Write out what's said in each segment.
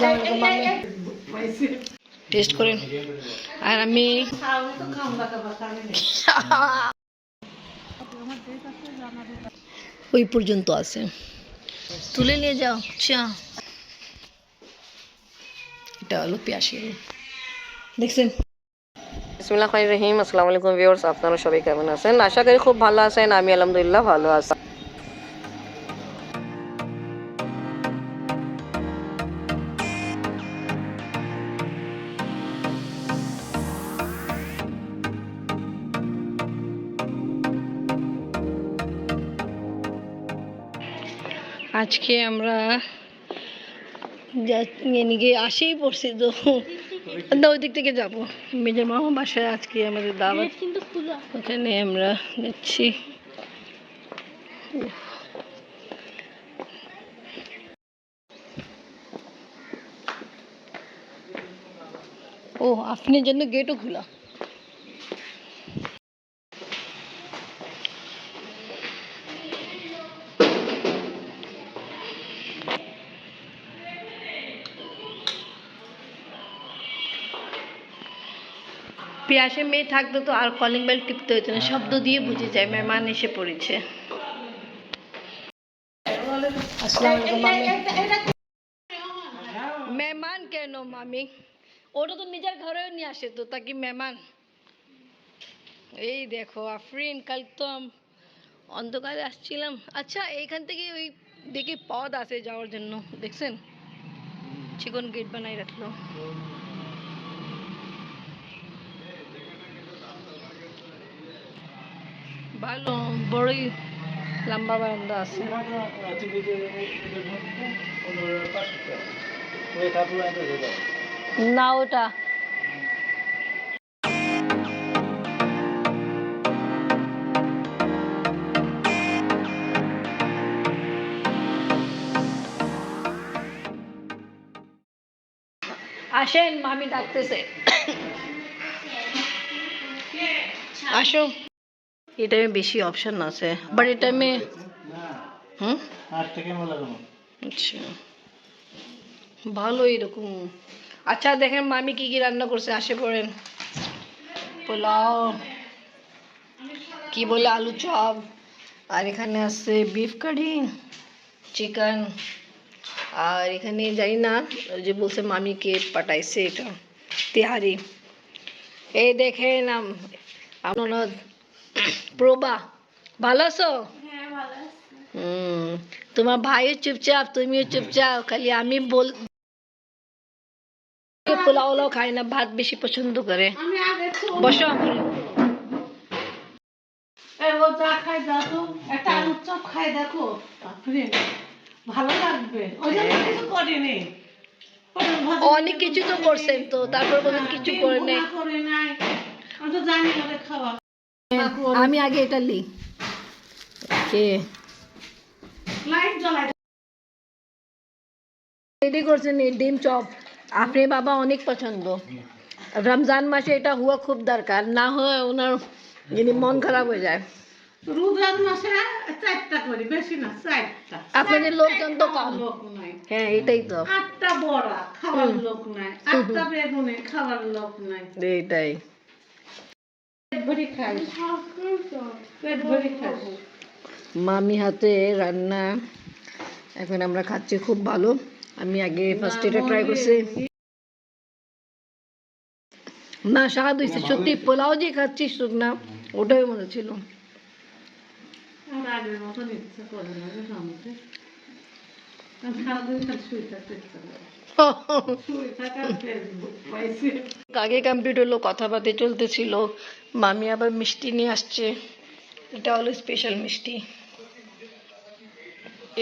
আসসালামু আলাইকুম মামি, টেস্ট করেন। আর আমি ওই পর্যন্ত আছে, তুলে নিয়ে যাও। আচ্ছা, এটা হলো পেঁয়াজি দেখছেন। বিসমিল্লাহির রহিম। আসসালামু আলাইকুম ভিউয়ার্স, আপনারা সবাই কেমন আছেন? আশা করি খুব ভালো আছেন। আমি আলহামদুলিল্লাহ ভালো আছি। আজকে আমরা আসেই পড়ছি তো ওই দিক থেকে যাবো মেজর মামা বাসায়। আজকে আমাদের দাওয়াত, ওখানে আমরা যাচ্ছি। ও, আপনার জন্য গেটও খোলা। পেয়াসে মেয়ে থাকতো তো আর কলিং বেল টিপতে হতো না, শব্দ দিয়ে বুঝে যায় মেহমান এসে পড়েছে। আসসালামু আলাইকুম মামি। মেহমান কেন মামি? ওটা তো নিজের ঘরেও নিয়ে আসে তো, তা কি মেহমান? এই দেখো আফরিন, কাল তো অন্ধকারে আসছিলাম। আচ্ছা, এইখান থেকে ওই দেখি পথ আছে যাওয়ার জন্য, দেখছেন? চিকন গেট বানাই রাখলো। ভালো, বড়ই লম্বা বারান্দা আছে। না ওটা আসেন, মামি ডাকতেছে। আসো। এই টাইমে বেশি অপশন আছে, বাট এই টাইমে আচ্ছা ভালো এরকম। আচ্ছা দেখেন মামি কি কি রান্না করছে, আসে পড়েন। পোলাও, কি বলে আলু চপ, আর এখানে আছে বিফ কারি, চিকেন, আর এখানে জানি না ওই যে বলছে মামিকে পাঠাইছে এটা তেহারি। এই দেখেন আপনার প্রভা, ভালো আছো? তোমার ভাইও চুপচাপ, তুমিও চুপচাপ, খালি আমি বল পোলাও খায় না, ভাত বেশি পছন্দ করে। বসো। অনেক কিছু তো করছেন তো, তারপর বলেন কিছু করে নেই। আমি আগে এটা লি রেডি করছেন ডিম চপ, আপনি বাবা অনেক পছন্দ। রমজান মাসে এটা হওয়া খুব দরকার, না হয় ওনার মন খারাপ হয়ে যায়। আপনাদের লোকজন তো কম। হ্যাঁ এটাই তো, এইটাই। মামি হাতে রান্না এখন আমরা খাচ্ছি, খুব ভালো। আমি আগে ফার্স্ট এটা ট্রাই করছি, না স্বাদ হয়েছে সত্যি। পোলাও যে খাচ্ছি শুকনা, ওটাই মনে ছিল। আগে কমপ্লিট হলো, কথাবার্তা চলতেছিল। মামি আবার মিষ্টি নিয়ে আসছে, এটা হলো স্পেশাল মিষ্টি।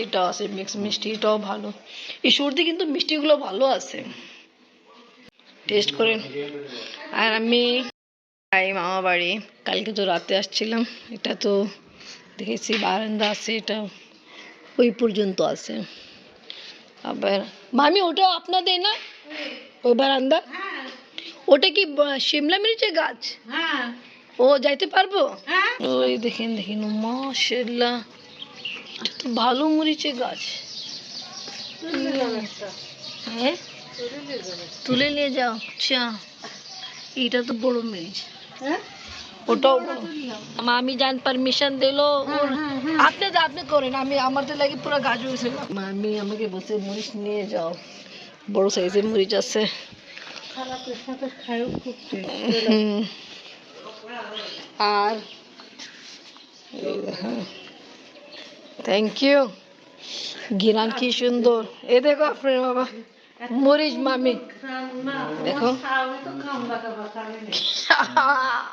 এটা আছে মিক্স মিষ্টি, এটাও ভালো। এই সর্দি কিন্তু মিষ্টিগুলো ভালো আছে, টেস্ট করেন। আর আমি মামা বাড়ি, কালকে তো রাতে আসছিলাম। এটা তো দেখেছি বারান্দা আছে, এটা ওই পর্যন্ত আছে। আবার মামি ওটাও আপনাদের না, ওই বারান্দা? ওটা কি শিমলা মির্চের গাছ? ও যাইতে পারবো? ওই দেখেন দেখেন, মাশাআল্লাহ, এটা তো ভালো মরিচের গাছ। হ্যাঁ তুলে নিয়ে যাও। আচ্ছা, এটা তো বড় মরিচ। হ্যাঁ ওটাও বড়। মামি জান পারমিশন দিলো ওর আপনি করেন, আমি আমাদের লাগে পুরো গাছ হয়েছিল। মামি আমাকে বসে মরিচ নিয়ে যাও, বড় সাইজের মরিচ আছে। হুম। আর থ্যাংক ইউ। ঘিরান কি সুন্দর। এ দেখো আপনার বাবা মরিচ মামি দেখো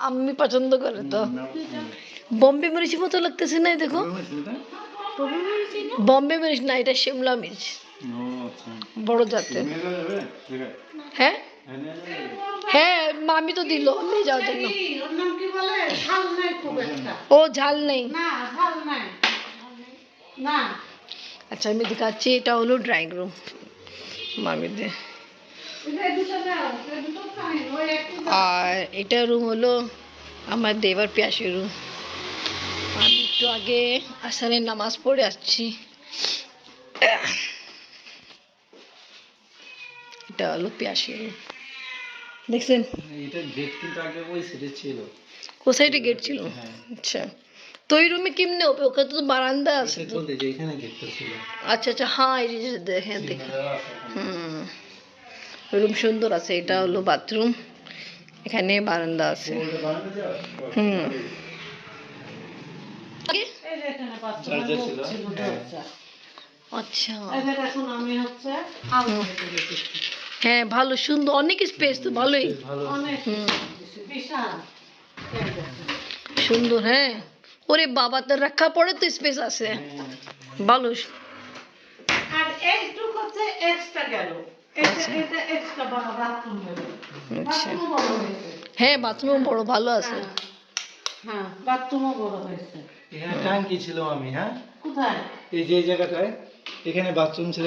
আমি পছন্দ করে তো। বম্বে মরিচ মতো লাগতেছে না, দেখো বম্বে মরিচ না, এটা শিমলা মির্চ বড় জাতের। হ্যাঁ হ্যাঁ মামি তো দিল নিয়ে যাওয়ার জন্য। ও ঝাল নেই। আচ্ছা আমি দেখাচ্ছি, এটা হলো ড্রয়িং রুম মামিদের। আর এটা রুম হলো আমার দেবার পিয়াসের রুম। আমি একটু আগে আসরের নামাজ পড়ে আসছি। এটা হলো পিয়াসের রুম, দেখছেন? এটা গেট কিন্তু আগে ওই সাইডে ছিল। ও সাইডে গেট ছিল। আচ্ছা, তো এই রুমে কেমনে হবে? ওখানে তো বারান্দা আছে। বলতে যে এখানে গেটটা ছিল। আচ্ছা আচ্ছা, হ্যাঁ এই যে দেখেন দেখেন। হুম, রুম সুন্দর আছে। এটা হলো বাথরুম, এখানে বারান্দা আছে। হুম, আচ্ছা হ্যাঁ ভালো সুন্দর, অনেক স্পেস তো ভালোই। হুম সুন্দর। হ্যাঁ ওরে বাবা, তো রাখা পড়ে তো স্পেস আছে ভালো। আর এইটুক হচ্ছে এক্সট্রা গেল, এটা এক্সট্রা বাথরুম গেল। বাথরুমও বড় হয়েছে। হ্যাঁ বাথরুম বড় ভালো আছে। হ্যাঁ বাথরুমও বড় হয়েছে। এখানে ট্যাঙ্কি ছিল আমি। হ্যাঁ কোথায়? এই যে জায়গাটায় এখানে বাথরুম ছিল।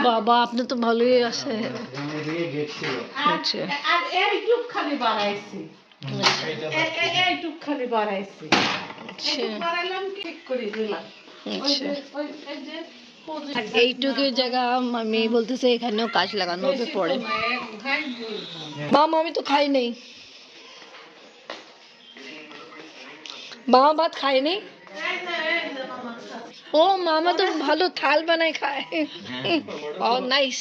বাবা আপনি তো ভালোই আছে। এদিকে গেট ছিল। আচ্ছা আর এইটুক খালি বাড়াইছি, এইটুক খালি বাড়াইছি। আচ্ছা বাড়াইলাম ঠিক করে দিলাম। আচ্ছা, ওই এই যে এইটুকু জায়গা আমি বলতেছে এখানেও কাজ লাগানো হবে পরে। মামা আমি তো খাই নাই, মামা ভাত খায় নাই। ও মামা তো ভালো থাল বানায় খায়। ও নাইস,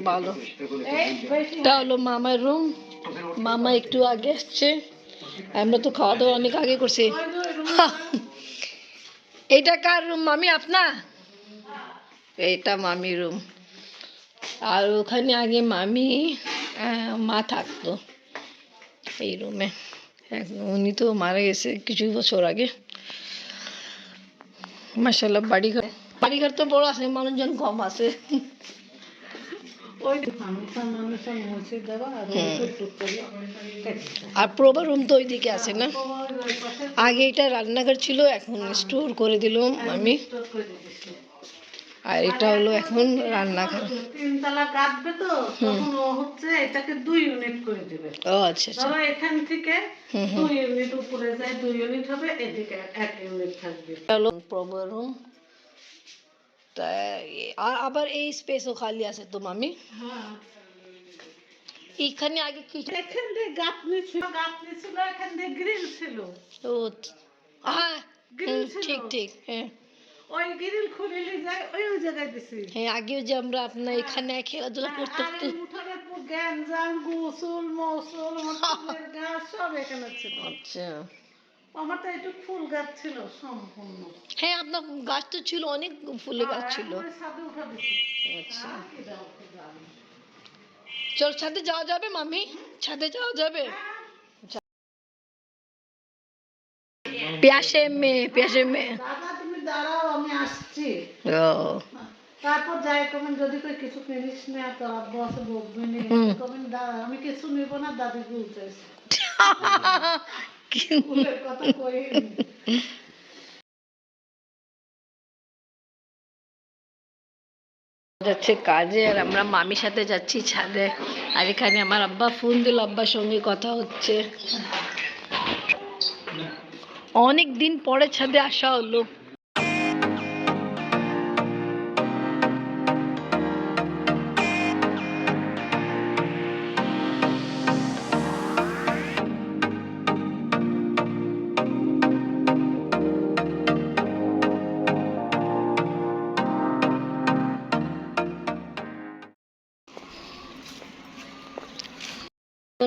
ভালো। এটা হলো মামার রুম। মামা একটু আগে আসছে, আমরা তো খাওয়া দাওয়া অনেক আগে করছি। এইটা কার রুম মামি? আপনার? এইটা মামি রুম। আর ওখানে আগে মামি মা থাকতো এই রুমে। উনি তো মারা গেছে কিছু বছর আগে। মাশাআল্লাহ বাড়িঘর তো বড় আছে, মানুষজন কম আছে। আর প্রবার রুম তো ওইদিকে আছে না? আগে এটা রান্নাঘর ছিল, এখন স্টোর করে দিলাম আমি। আর এটা হলো এখন রান্নাঘর। তিনতলা কাটবে তো, তখন ও হচ্ছে এটাকে 2 ইউনিট করে দিবে। ও আচ্ছা আচ্ছা, ধরো এখান থেকে 2 ইউনিট উপরে যায়, 2 ইউনিট হবে, এদিকে 1 ইউনিট থাকবে। হলো প্রবার রুম। আর আবার এই স্পেসও খালি আছে তো মামি? হ্যাঁ এইখানে আগে কি এখান দিয়ে গাঁথনি ছিল, এখান দিয়ে গ্রিল ছিল। ও হ্যাঁ ঠিক ঠিক। হ্যাঁ ওই গ্রিল খুলে নিয়ে যায়, ওই জায়গায় দিছি। হ্যাঁ আগেও যে আমরা আপনার এখানে খেলাধুলা করতে আর এই উঠোনের পর গ্যাঞ্জাম, গোসল মোসল, ফুলের গাছ সব এখানে ছিল। আচ্ছা আমার তো একটু ফুল গাছ ছিল সম্পূর্ণ। হ্যাঁ আপনার গাছ তো ছিল, অনেক ফুলের গাছ ছিল। ছাদে উঠা দিছি। আচ্ছা চল ছাদে যাওয়া যাবে মামি? ছাদে যাওয়া যাবে? প্যাসে মেয়ে দাদা তুমি দাঁড়াও, আমি আসছি। ও তারপর যাই কমেন, যদি কই কিছু কিনিস না তো আব্বু আছে বকবে নি, কমেন দাঁড়া, আমি কিছু নিব না, দাদি বলতেছে ফুলের কথা কই। যাচ্ছে কাজে, আর আমরা মামির সাথে যাচ্ছি ছাদে। আর এখানে আমার আব্বা ফোন দিল, আব্বার সঙ্গে কথা হচ্ছে। অনেক দিন পরে ছাদে আসা হলো।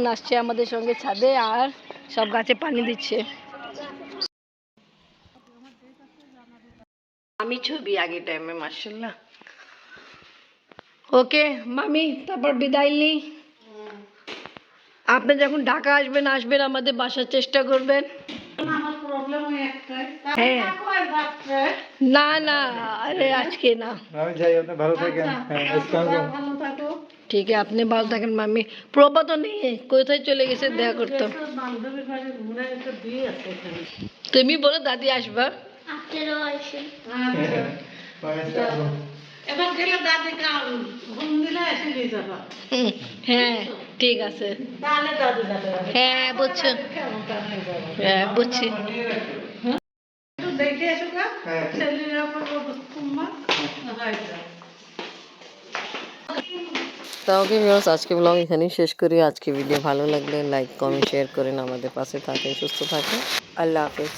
এখন আসছে আমাদের সঙ্গে ছাদে আর সব গাছে পানি দিচ্ছে। আমি ছবি আগে টাইমে মাশাআল্লাহ। ওকে মামি, তারপর বিদায় নি। আপনি যখন ঢাকা আসবেন আমাদের বাসার চেষ্টা করবেন। আমার প্রবলেম ওই একটাই, হ্যাঁ। থাকো আর রাত্রে। না না, আরে আজকে না। আমি যাই, আপনি ভালো থাকেন। হ্যাঁ, আসসালামু আলাইকুম। ভালো থাকো। ঠিক আছে, আপনি ভালো থাকেন মামি। প্রভা তো নেই, কোথায় চলে গেছে দেখা করতাম। বান্ধবীর বাড়ি ঘুরে একটা বিয়ে আছে এখানে। তুমি বলো দাদি আসবা। আচ্ছা। এবার গেলে দাদি ঘুম দিলে এসে নিয়ে যাবা। হ্যাঁ ঠিক আছে। তাহলে দাদি যাবে। হ্যাঁ বুঝছো। কেমন তা হয়ে যাবে। হ্যাঁ বুঝছি। একটু দেখে এসো গা। হ্যাঁ। ছেলেরা তোমার হয়তো। তো ওকে ভিউয়ার্স, আজকে ব্লগ এখানেই শেষ করি। আজকে ভিডিও ভালো লাগলে লাইক কমেন্ট শেয়ার করেন, আমাদের পাশে থাকেন, সুস্থ থাকেন। আল্লাহ হাফেজ।